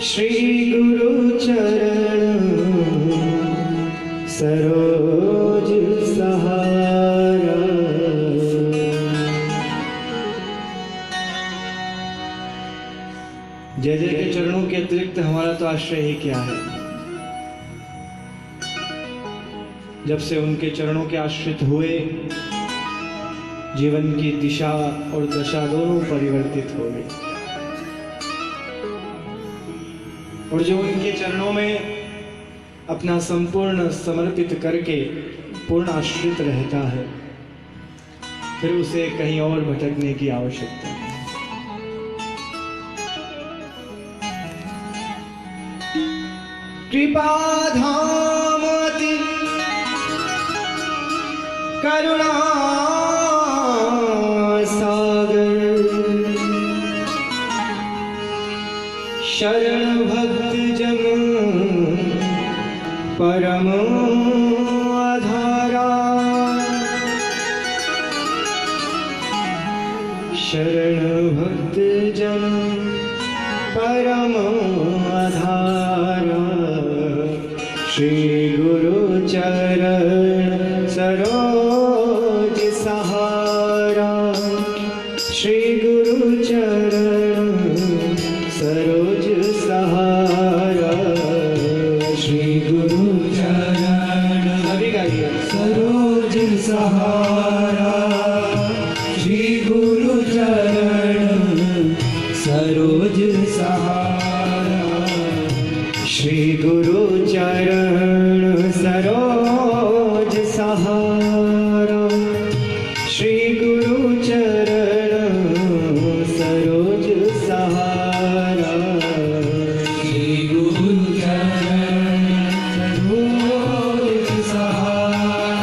श्री गुरु चरण सरोज सहारा। जय जय के चरणों के अतिरिक्त हमारा तो आश्रय ही क्या है। जब से उनके चरणों के आश्रित हुए, जीवन की दिशा और दशा दोनों परिवर्तित हो गई। और जो उनके चरणों में अपना संपूर्ण समर्पित करके पूर्ण आश्रित रहता है, फिर उसे कहीं और भटकने की आवश्यकता नहीं। कृपा धाम अति करुणा सागर, शरण भक्त जन परम आधारा। शरण भक्त जन परम आधारा। श्री गुरु चरण सरोज सहारा। श्री गुरु चरण सरोज सहारा। श्री गुरु चरण अभी गाइए। सरोज सहारा। श्री गुरु चरण सरोज सहारा। श्री गुरु चरण सरोज सहारा। श्री गुरु चरण सरोज सहारा। श्री गुरु चरण सरोज सहारा।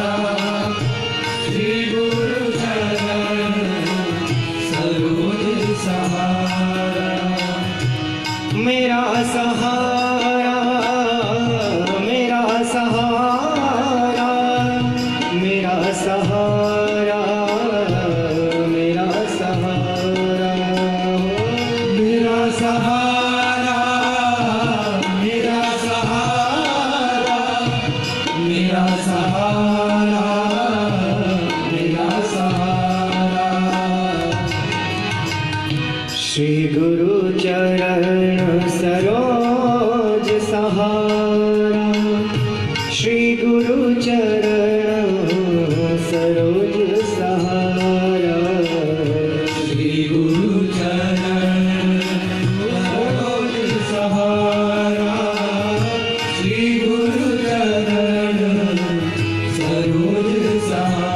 श्री गुरु चरण सरोज सहारा। मेरा सहारा, मेरा सहारा, मेरा सहारा, मेरा सहारा, मेरा सहारा, मेरा सहारा, मेरा सहारा, मेरा सहारा। श्री गुरु चरण सरोज सहारा। श्री गुरु चरण सरोज सहारा। श्री गुरु चरण सरोज सहारा। श्री गुरु चरण सरोज सहारा।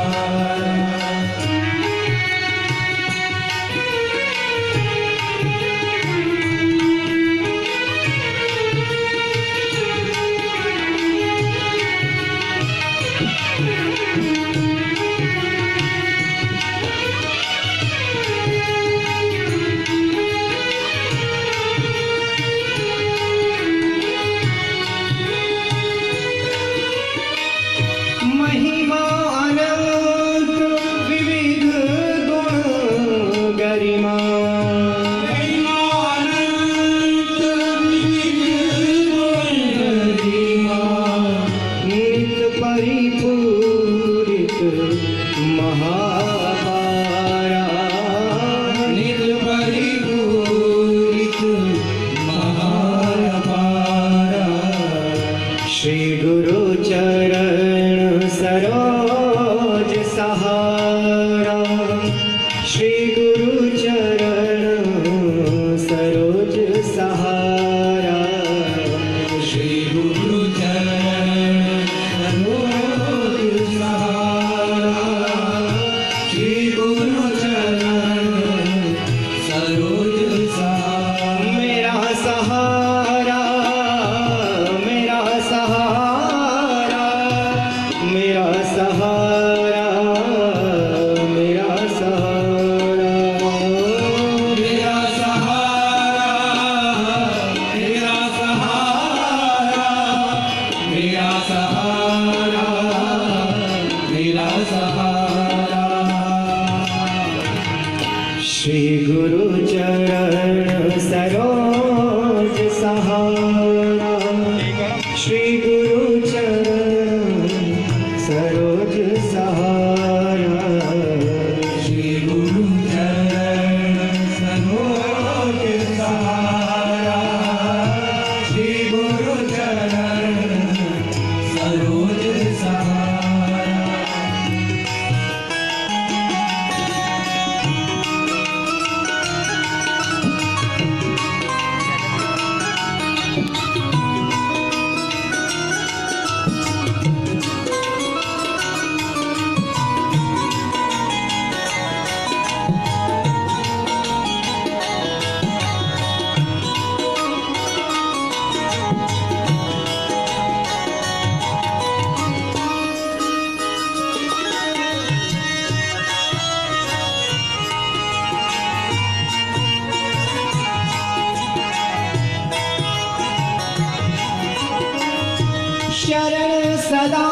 शरण सदा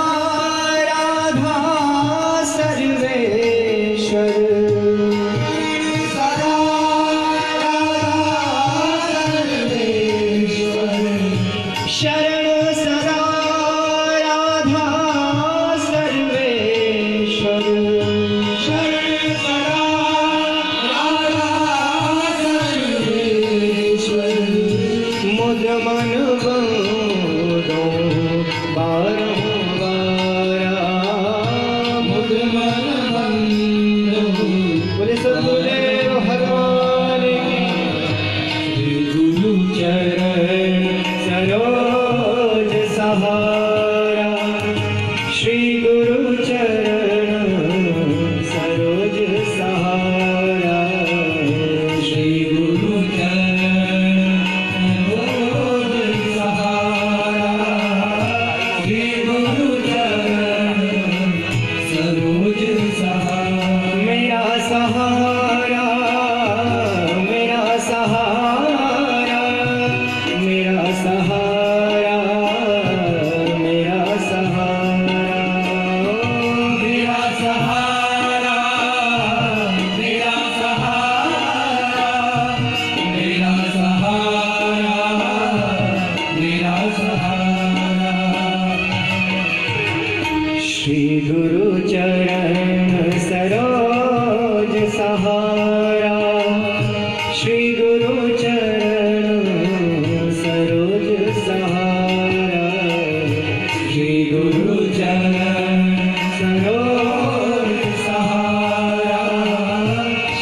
राधा सर्वेश्वर सदा राधा सर्वेश्वर शरण सदा राधा सर्वेश्वर शरण सदा राधा सर्वेश्वर मुद मन बंदो बारंबारा मुद मन बंदो बोले सद्गुरुदेव भगवान की श्री गुरु चरण सरोज सहारा श्री गुरु चरण सरोज सहारा श्री गुरु चरण सरोज सहारा श्री गुरु चरण सरोज सहारा मेरा सहारा मेरा सहारा मेरा सहारा मेरा सहारा मेरा सहारा मेरा सहारा मेरा सहारा मेरा सहारा श्री गुरु चरण सरोज सहारा श्री गुरु चरण सरोज सहारा श्री गुरु चरण सरोज सहारा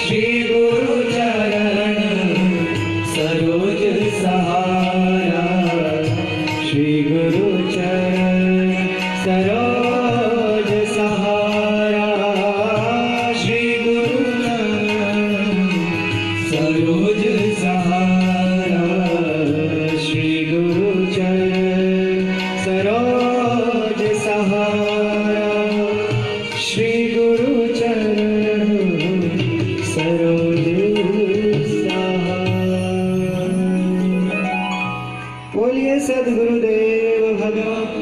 श्री गुरु चरण सरोज सहारा श्री गुरु चरण सरोज सहारा श्री गुरु चरण सरोज सहारा श्री गुरु चरण सरोज सहारा श्री गुरु चरण सरोज सहारा बोलिए सद्गुरुदेव भगवान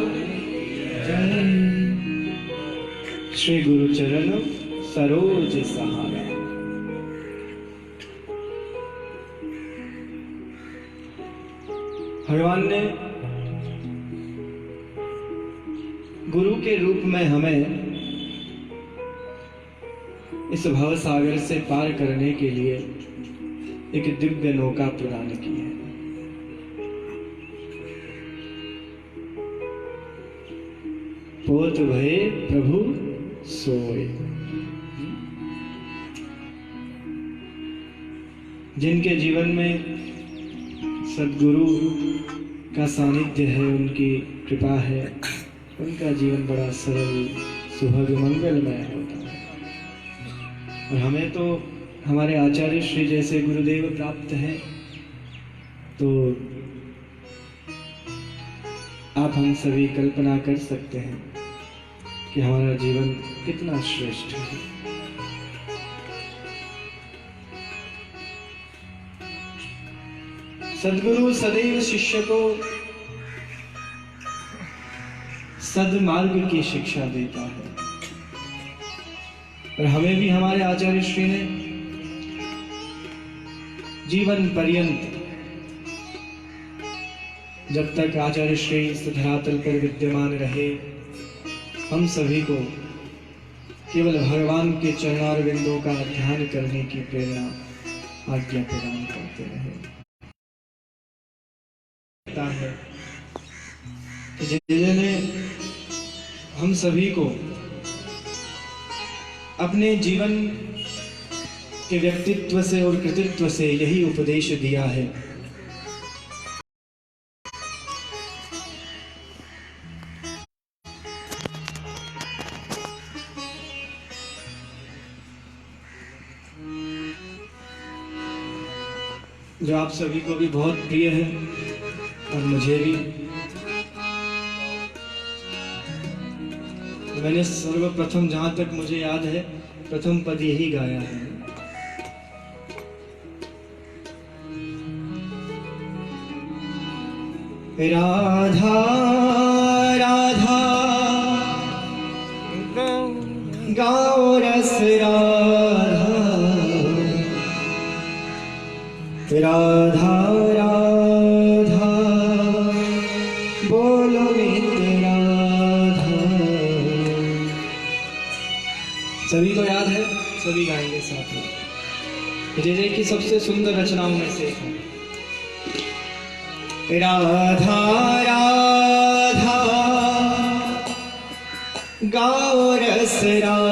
जय श्री गुरु चरण सरोज सहारा भगवान ने गुरु के रूप में हमें इस भव सागर से पार करने के लिए एक दिव्य नौका प्रदान की है। पोत भये प्रभु सोए जिनके जीवन में सद्गुरु का सानिध्य है, उनकी कृपा है, उनका जीवन बड़ा सरल सुभग मंगलमय होता है। और हमें तो हमारे आचार्य श्री जैसे गुरुदेव प्राप्त हैं, तो आप हम सभी कल्पना कर सकते हैं कि हमारा जीवन कितना श्रेष्ठ है। सद्गुरु सदैव शिष्य को सद्मार्ग की शिक्षा देता है, और हमें भी हमारे आचार्य श्री ने जीवन पर्यंत, जब तक आचार्य श्री इस धरातल पर विद्यमान रहे, हम सभी को केवल भगवान के चरणारविंदों का ध्यान करने की प्रेरणा आज्ञा प्रदान करते रहे। है कि जिन्होंने हम सभी को अपने जीवन के व्यक्तित्व से और कृतित्व से यही उपदेश दिया है। जो आप सभी को भी बहुत प्रिय है और मुझे भी। मैंने सर्वप्रथम, जहां तक मुझे याद है, प्रथम पद यही गाया है। राधा राधा राधा राधा बोलो नित्य राधा। सभी को याद है, सभी गाएंगे साथ में। जे की सबसे सुंदर रचनाओं में से एक है। राधा राधा गाओ रस राधा